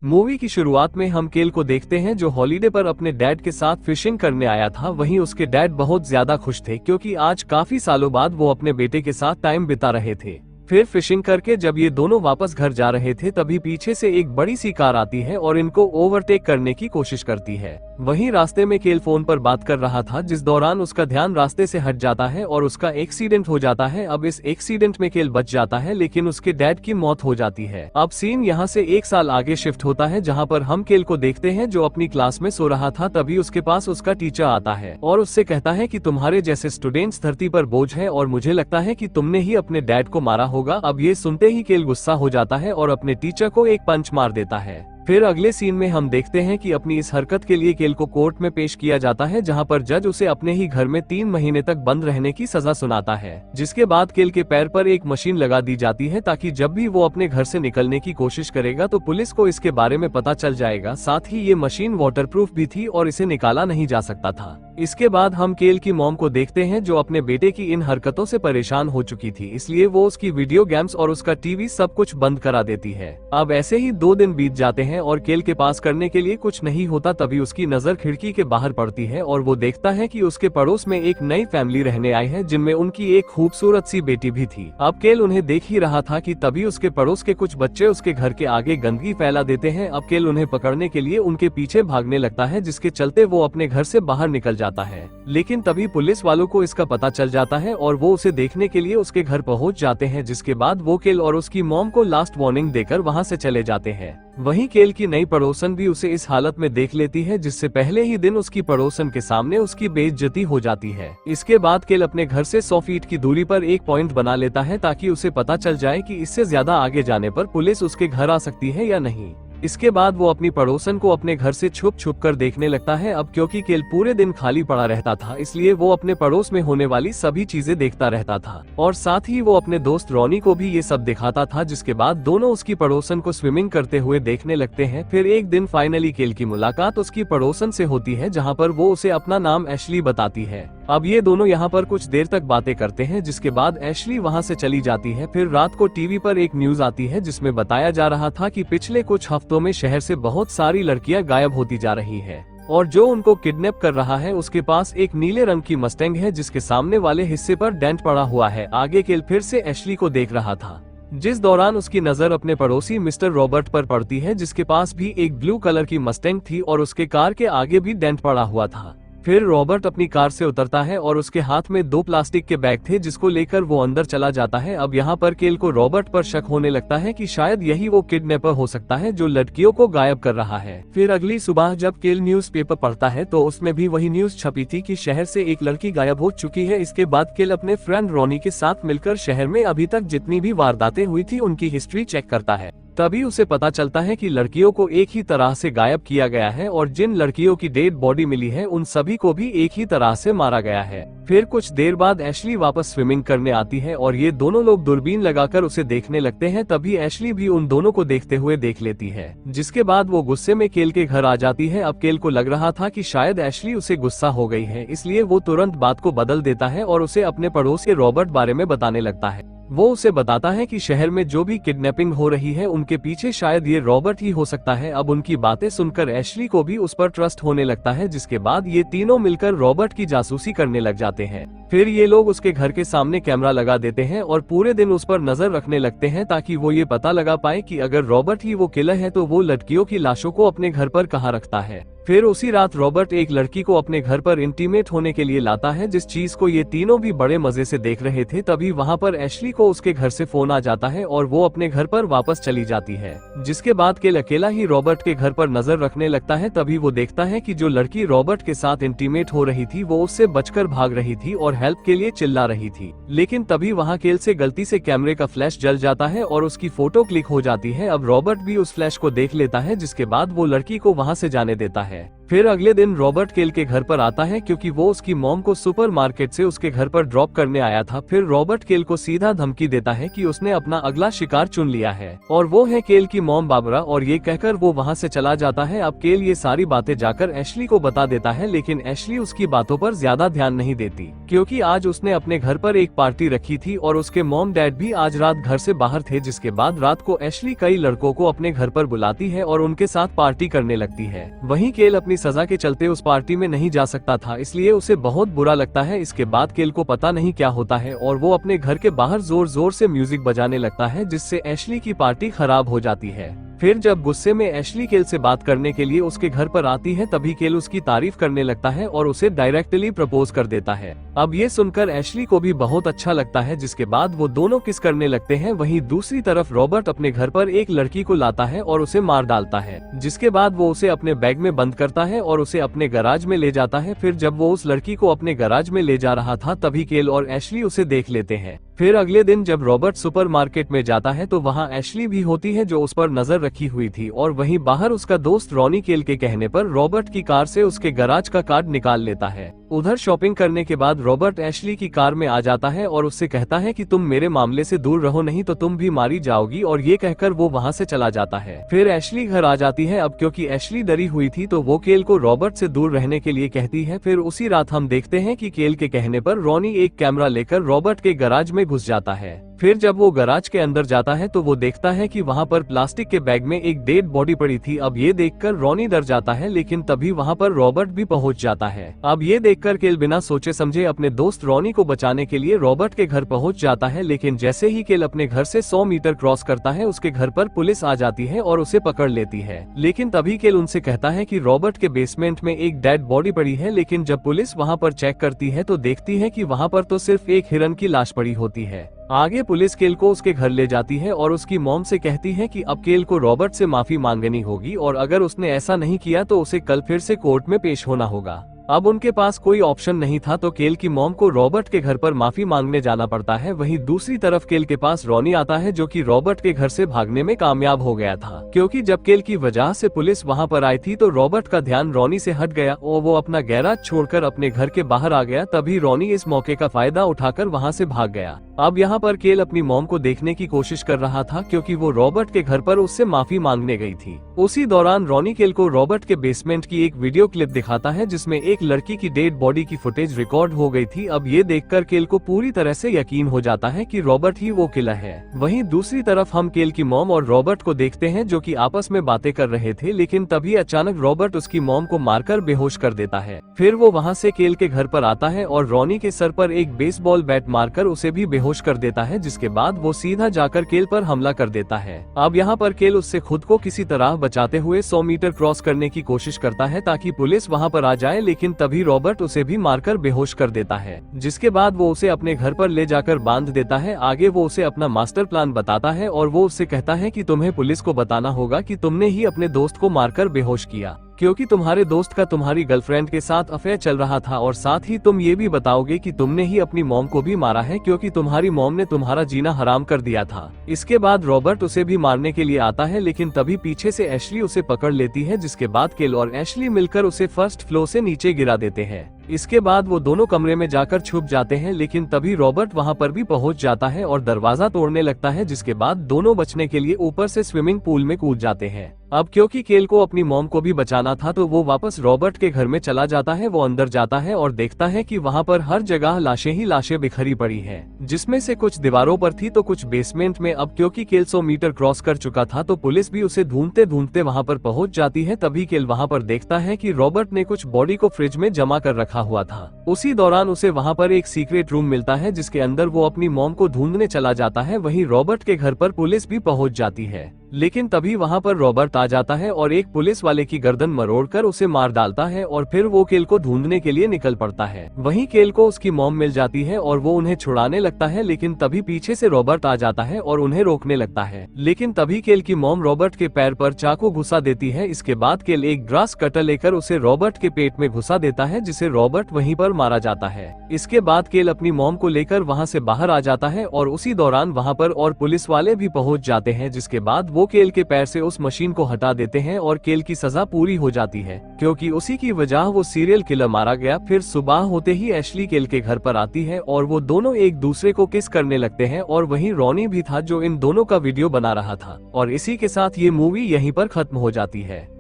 Movie की शुरुआत में हम केल को देखते हैं जो हॉलीडे पर अपने डैड के साथ फिशिंग करने आया था। वहीं उसके डैड बहुत ज्यादा खुश थे क्योंकि आज काफी सालों बाद वो अपने बेटे के साथ टाइम बिता रहे थे। फिर फिशिंग करके जब ये दोनों वापस घर जा रहे थे तभी पीछे से एक बड़ी सी कार आती है और इनको ओवरटेक करने की कोशिश करती है। वहीं रास्ते में केल फोन पर बात कर रहा था जिस दौरान उसका ध्यान रास्ते से हट जाता है और उसका एक्सीडेंट हो जाता है। अब इस एक्सीडेंट में केल बच जाता है लेकिन उसके डैड की मौत हो जाती है। अब सीन यहाँ से 1 साल आगे शिफ्ट होता है जहाँ पर हम केल को देखते हैं जो अपनी क्लास में सो रहा था। तभी उसके पास उसका टीचर आता है और उससे कहता है कि तुम्हारे जैसे स्टूडेंट्स धरती पर बोझ है और मुझे लगता है कि तुमने ही अपने डैड को मारा होगा। अब ये सुनते ही केल गुस्सा हो जाता है और अपने टीचर को एक पंच मार देता है। फिर अगले सीन में हम देखते हैं कि अपनी इस हरकत के लिए केल को कोर्ट में पेश किया जाता है जहां पर जज उसे अपने ही घर में 3 महीने तक बंद रहने की सजा सुनाता है। जिसके बाद केल के पैर पर एक मशीन लगा दी जाती है ताकि जब भी वो अपने घर से निकलने की कोशिश करेगा तो पुलिस को इसके बारे में पता चल जाएगा। साथ ही ये मशीन वाटरप्रूफ भी थी और इसे निकाला नहीं जा सकता था। इसके बाद हम केल की मॉम को देखते हैं जो अपने बेटे की इन हरकतों से परेशान हो चुकी थी, इसलिए वो उसकी वीडियो गेम्स और उसका टीवी सब कुछ बंद करा देती है। अब ऐसे ही 2 दिन बीत जाते हैं और केल के पास करने के लिए कुछ नहीं होता। तभी उसकी नजर खिड़की के बाहर पड़ती है और वो देखता है कि उसके पड़ोस में एक नई फैमिली रहने आई है जिनमें उनकी एक खूबसूरत सी बेटी भी थी। अब केल उन्हें देख ही रहा था कि तभी उसके पड़ोस के कुछ बच्चे उसके घर के आगे गंदगी फैला देते हैं। अब केल उन्हें पकड़ने के लिए उनके पीछे भागने लगता है जिसके चलते वो अपने घर से बाहर निकल जाता है। लेकिन तभी पुलिस वालों को इसका पता चल जाता है और वो उसे देखने के लिए उसके घर पहुंच जाते हैं। जिसके बाद वो केल और उसकी मॉम को लास्ट वार्निंग देकर वहां से चले जाते हैं। वहीं केल की नई पड़ोसन भी उसे इस हालत में देख लेती है जिससे पहले ही दिन उसकी पड़ोसन के सामने उसकी बेइज्जती हो जाती है। इसके बाद केल अपने घर से 100 फीट की दूरी पर एक पॉइंट बना लेता है ताकि उसे पता चल जाए कि इससे ज्यादा आगे जाने पर पुलिस उसके घर आ सकती है या नहीं। इसके बाद वो अपनी पड़ोसन को अपने घर से छुप छुप कर देखने लगता है। अब क्योंकि केल पूरे दिन खाली पड़ा रहता था इसलिए वो अपने पड़ोस में होने वाली सभी चीजें देखता रहता था और साथ ही वो अपने दोस्त रॉनी को भी ये सब दिखाता था। जिसके बाद दोनों उसकी पड़ोसन को स्विमिंग करते हुए देखने लगते हैं। फिर एक दिन फाइनली केल की मुलाकात उसकी पड़ोसन से होती है जहाँ पर वो उसे अपना नाम एशली बताती है। अब ये दोनों यहाँ पर कुछ देर तक बातें करते हैं जिसके बाद एशली वहाँ से चली जाती है। फिर रात को टीवी पर एक न्यूज आती है जिसमें बताया जा रहा था कि पिछले कुछ हफ्तों में शहर से बहुत सारी लड़कियां गायब होती जा रही है और जो उनको किडनैप कर रहा है उसके पास एक नीले रंग की मस्टैंग है जिसके सामने वाले हिस्से पर डेंट पड़ा हुआ है। आगे केल फिर से एशली को देख रहा था जिस दौरान उसकी नजर अपने पड़ोसी मिस्टर रॉबर्ट पर पड़ती है जिसके पास भी एक ब्लू कलर की मस्टैंग थी और उसके कार के आगे भी डेंट पड़ा हुआ था। फिर रॉबर्ट अपनी कार से उतरता है और उसके हाथ में 2 प्लास्टिक के बैग थे जिसको लेकर वो अंदर चला जाता है। अब यहाँ पर केल को रॉबर्ट पर शक होने लगता है कि शायद यही वो किडनैपर हो सकता है जो लड़कियों को गायब कर रहा है। फिर अगली सुबह जब केल न्यूज़पेपर पढ़ता है तो उसमें भी वही न्यूज छपी थी कि शहर से एक लड़की गायब हो चुकी है। इसके बाद केल अपने फ्रेंड रॉनी के साथ मिलकर शहर में अभी तक जितनी भी वारदातें हुई थी उनकी हिस्ट्री चेक करता है। तभी उसे पता चलता है कि लड़कियों को एक ही तरह से गायब किया गया है और जिन लड़कियों की डेड बॉडी मिली है उन सभी को भी एक ही तरह से मारा गया है। फिर कुछ देर बाद एशली वापस स्विमिंग करने आती है और ये दोनों लोग दूरबीन लगाकर उसे देखने लगते हैं। तभी एशली भी उन दोनों को देखते हुए देख लेती है जिसके बाद वो गुस्से में केल के घर आ जाती है। अब केल को लग रहा था कि शायद एशली उसे गुस्सा हो गई है, इसलिए वो तुरंत बात को बदल देता है और उसे अपने पड़ोसी रॉबर्ट बारे में बताने लगता है। वो उसे बताता है कि शहर में जो भी किडनैपिंग हो रही है उनके पीछे शायद ये रॉबर्ट ही हो सकता है। अब उनकी बातें सुनकर एशली को भी उस पर ट्रस्ट होने लगता है जिसके बाद ये तीनों मिलकर रॉबर्ट की जासूसी करने लग जाते हैं। फिर ये लोग उसके घर के सामने कैमरा लगा देते हैं और पूरे दिन उस पर नजर रखने लगते हैं ताकि वो ये पता लगा पाए कि अगर रॉबर्ट ही वो किलर है तो वो लड़कियों की लाशों को अपने घर पर कहाँ रखता है। फिर उसी रात रॉबर्ट एक लड़की को अपने घर पर इंटीमेट होने के लिए लाता है जिस चीज को ये तीनों भी बड़े मजे से देख रहे थे। तभी वहाँ पर एशली को उसके घर से फोन आ जाता है और वो अपने घर पर वापस चली जाती है। जिसके बाद केल अकेला ही रॉबर्ट के घर पर नजर रखने लगता है। तभी वो देखता है कि जो लड़की रॉबर्ट के साथ इंटीमेट हो रही थी वो उससे बचकर भाग रही थी और हेल्प के लिए चिल्ला रही थी। लेकिन तभी वहाँ केल से गलती से कैमरे का फ्लैश जल जाता है और उसकी फोटो क्लिक हो जाती है। अब रॉबर्ट भी उस फ्लैश को देख लेता है जिसके बाद वो लड़की को वहाँ से जाने देता है। फिर अगले दिन रॉबर्ट केल के घर पर आता है क्योंकि वो उसकी मॉम को सुपरमार्केट से उसके घर पर ड्रॉप करने आया था। फिर रॉबर्ट केल को सीधा धमकी देता है कि उसने अपना अगला शिकार चुन लिया है और वो है केल की मॉम बाबरा, और ये कहकर वो वहाँ से चला जाता है। अब केल ये सारी बातें जाकर एशली को बता देता है, लेकिन एशली उसकी बातों पर ज्यादा ध्यान नहीं देती क्योंकि आज उसने अपने घर पर एक पार्टी रखी थी और उसके मॉम डैड भी आज रात घर से बाहर थे। जिसके बाद रात को एशली कई लड़कों को अपने घर पर बुलाती है और उनके साथ पार्टी करने लगती है। वहीं केल अपनी सजा के चलते उस पार्टी में नहीं जा सकता था, इसलिए उसे बहुत बुरा लगता है। इसके बाद केल को पता नहीं क्या होता है और वो अपने घर के बाहर जोर जोर से म्यूजिक बजाने लगता है, जिससे एशली की पार्टी खराब हो जाती है। फिर जब गुस्से में एशली केल से बात करने के लिए उसके घर पर आती है, तभी केल उसकी तारीफ करने लगता है और उसे डायरेक्टली प्रपोज कर देता है। अब ये सुनकर एशली को भी बहुत अच्छा लगता है, जिसके बाद वो दोनों किस करने लगते हैं। वहीं दूसरी तरफ रॉबर्ट अपने घर पर एक लड़की को लाता है और उसे मार डालता है, जिसके बाद वो उसे अपने बैग में बंद करता है और उसे अपने गैराज में ले जाता है। फिर जब वो उस लड़की को अपने गैराज में ले जा रहा था, तभी केल और एशली उसे देख लेते हैं। फिर अगले दिन जब रॉबर्ट सुपरमार्केट में जाता है तो वहाँ एशली भी होती है जो उस पर नजर रखी हुई थी, और वहीं बाहर उसका दोस्त रॉनी केल के कहने पर रॉबर्ट की कार से उसके गैराज का कार्ड निकाल लेता है। उधर शॉपिंग करने के बाद रॉबर्ट एशली की कार में आ जाता है और उससे कहता है कि तुम मेरे मामले से दूर रहो, नहीं तो तुम भी मारी जाओगी, और ये कहकर वो वहाँ से चला जाता है। फिर एशली घर आ जाती है। अब क्योंकि एशली डरी हुई थी तो वो केल को रॉबर्ट से दूर रहने के लिए कहती है। फिर उसी रात हम देखते हैं कि केल के कहने पर रॉनी एक कैमरा लेकर रॉबर्ट के गैराज में घुस जाता है। फिर जब वो गैराज के अंदर जाता है तो वो देखता है कि वहाँ पर प्लास्टिक के बैग में एक डेड बॉडी पड़ी थी। अब ये देखकर रॉनी डर जाता है, लेकिन तभी वहाँ पर रॉबर्ट भी पहुँच जाता है। अब ये देखकर केल बिना सोचे समझे अपने दोस्त रॉनी को बचाने के लिए रॉबर्ट के घर पहुँच जाता है, लेकिन जैसे ही केल अपने घर से 100 मीटर क्रॉस करता है, उसके घर पर पुलिस आ जाती है और उसे पकड़ लेती है। लेकिन तभी केल उनसे कहता है कि रॉबर्ट के बेसमेंट में एक डेड बॉडी पड़ी है, लेकिन जब पुलिस वहाँ पर चेक करती है तो देखती है कि वहाँ पर तो सिर्फ एक हिरन की लाश पड़ी होती है। आगे पुलिस केल को उसके घर ले जाती है और उसकी मॉम से कहती है कि अब केल को रॉबर्ट से माफी मांगनी होगी, और अगर उसने ऐसा नहीं किया तो उसे कल फिर से कोर्ट में पेश होना होगा। अब उनके पास कोई ऑप्शन नहीं था तो केल की मॉम को रॉबर्ट के घर पर माफी मांगने जाना पड़ता है। वहीं दूसरी तरफ केल के पास रॉनी आता है, जो कि रॉबर्ट के घर से भागने में कामयाब हो गया था, क्योंकि जब केल की वजह से पुलिस वहां पर आई थी तो रॉबर्ट का ध्यान रॉनी से हट गया और वो अपना गैराज छोड़कर अपने घर के बाहर आ गया। तभी रॉनी इस मौके का फायदा उठाकर वहां से भाग गया। अब यहाँ पर केल अपनी मॉम को देखने की कोशिश कर रहा था, क्योंकि वो रॉबर्ट के घर पर उससे माफी मांगने गई थी। उसी दौरान रॉनी केल को रॉबर्ट के बेसमेंट की एक वीडियो क्लिप दिखाता है, जिसमें एक लड़की की डेड बॉडी की फुटेज रिकॉर्ड हो गई थी। अब ये देखकर केल को पूरी तरह से यकीन हो जाता है कि रॉबर्ट ही वो किलर है। वहीं दूसरी तरफ हम केल की मॉम और रॉबर्ट को देखते हैं, जो कि आपस में बातें कर रहे थे, लेकिन तभी अचानक रॉबर्ट उसकी मॉम को मारकर बेहोश कर देता है। फिर वो वहाँ से केल के घर पर आता है और रॉनी के सर पर एक बेसबॉल बैट मारकर उसे भी बेहोश कर देता है, जिसके बाद वो सीधा जाकर केल पर हमला कर देता है। अब यहाँ पर केल उससे खुद को किसी तरह बचाते हुए 100 मीटर क्रॉस करने की कोशिश करता है ताकि पुलिस वहाँ पर आ जाए, लेकिन तभी रॉबर्ट उसे भी मारकर बेहोश कर देता है, जिसके बाद वो उसे अपने घर पर ले जाकर बांध देता है। आगे वो उसे अपना मास्टर प्लान बताता है और वो उससे कहता है कि तुम्हें पुलिस को बताना होगा कि तुमने ही अपने दोस्त को मारकर बेहोश किया, क्योंकि तुम्हारे दोस्त का तुम्हारी गर्लफ्रेंड के साथ अफेयर चल रहा था, और साथ ही तुम ये भी बताओगे कि तुमने ही अपनी मॉम को भी मारा है, क्योंकि तुम्हारी मॉम ने तुम्हारा जीना हराम कर दिया था। इसके बाद रॉबर्ट उसे भी मारने के लिए आता है, लेकिन तभी पीछे से एशली उसे पकड़ लेती है, जिसके बाद केल और एशली मिलकर उसे फर्स्ट फ्लोर से नीचे गिरा देते हैं। इसके बाद वो दोनों कमरे में जाकर छुप जाते हैं, लेकिन तभी रॉबर्ट वहां पर भी पहुंच जाता है और दरवाजा तोड़ने लगता है, जिसके बाद दोनों बचने के लिए ऊपर से स्विमिंग पूल में कूद जाते हैं। अब क्योंकि केल को अपनी मॉम को भी बचाना था तो वो वापस रॉबर्ट के घर में चला जाता है। वो अंदर जाता है और देखता है कि वहाँ पर हर जगह लाशें ही लाशें बिखरी पड़ी हैं, जिसमें से कुछ दीवारों पर थी तो कुछ बेसमेंट में। अब क्योंकि केल 100 मीटर क्रॉस कर चुका था तो पुलिस भी उसे ढूंढते ढूंढते वहाँ पर पहुँच जाती है। तभी केल वहाँ पर देखता है कि रॉबर्ट ने कुछ बॉडी को फ्रिज में जमा कर रखा हुआ था। उसी दौरान उसे वहाँ पर एक सीक्रेट रूम मिलता है, जिसके अंदर वो अपनी मॉम को ढूंढने चला जाता है। वहीं रॉबर्ट के घर पर पुलिस भी पहुँच जाती है, लेकिन तभी वहाँ पर रॉबर्ट आ जाता है और एक पुलिस वाले की गर्दन मरोड़कर उसे मार डालता है, और फिर वो केल को ढूंढने के लिए निकल पड़ता है। वहीं केल को उसकी मॉम मिल जाती है और वो उन्हें छुड़ाने लगता है, लेकिन तभी पीछे से रॉबर्ट आ जाता है और उन्हें रोकने लगता है। लेकिन तभी केल की मॉम रॉबर्ट के पैर पर चाकू घुसा देती है। इसके बाद केल एक ग्रास कटर लेकर उसे रॉबर्ट के पेट में घुसा देता है, जिसे रॉबर्ट वहीं पर मारा जाता है। इसके बाद केल अपनी मॉम को लेकर वहाँ से बाहर आ जाता है और उसी दौरान वहाँ पर और पुलिस वाले भी पहुँच जाते हैं, जिसके बाद वो केल के पैर से उस मशीन को हटा देते हैं और केल की सजा पूरी हो जाती है, क्योंकि उसी की वजह वो सीरियल किलर मारा गया। फिर सुबह होते ही एशली केल के घर पर आती है और वो दोनों एक दूसरे को किस करने लगते हैं, और वहीं रॉनी भी था जो इन दोनों का वीडियो बना रहा था। और इसी के साथ ये मूवी यहीं पर खत्म हो जाती है।